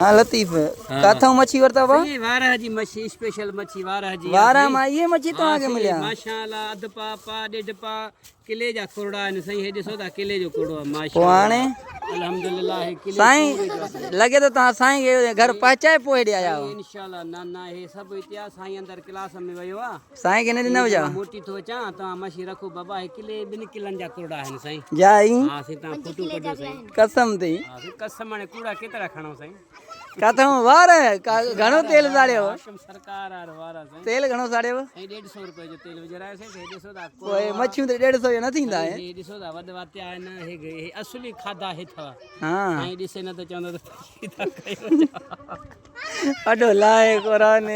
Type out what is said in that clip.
हाँ लतीफ काथा मच्छी वरता बा वारह जी मच्छी स्पेशल मच्छी वारह जी वारा मां ये मच्छी तो आगे मिलिया माशाल्लाह अध पा ॾेढ पा किले जा कुरड़ा आहिनि साईं हे ॾिसो था किले जो कुरड़ो आहे पोइ माशाल्लाह हाणे अल्हम्दुलिल्लाह हे किले साईं लगे तो तव्हां साईं खे घर पहुचाए पोइ हेॾे आया हो इंशाल्लाह न हे सभु इतिहास साईं अंदर क्लास में वियो आहे साईं खे न ॾिनो हुजा मोटी थो अचां तव्हां मच्छी रखो बाबा हे किले ॿिनि किलनि जा कुरड़ा आहिनि साईं जा ई हा साईं तव्हां फोटो कढो साईं कसम थी हा साईं कसम हाणे कूड़ा केतिरा खणो साईं काथा वार घणो तेल साड़ियो हाकिम सरकार आर वारा साईं तेल घणो साड़ियो साईं 150 रुपए जो तेल विझरायो साईं हे ॾिसो था पोइ मच्छियूं त 150 जो न थींदा हे ॾिसो था वॾ वातिया आहिनि हे असली खाधा हे अथव हा साईं ॾिसे न त चवंदो त अॾो लाए क़ुरान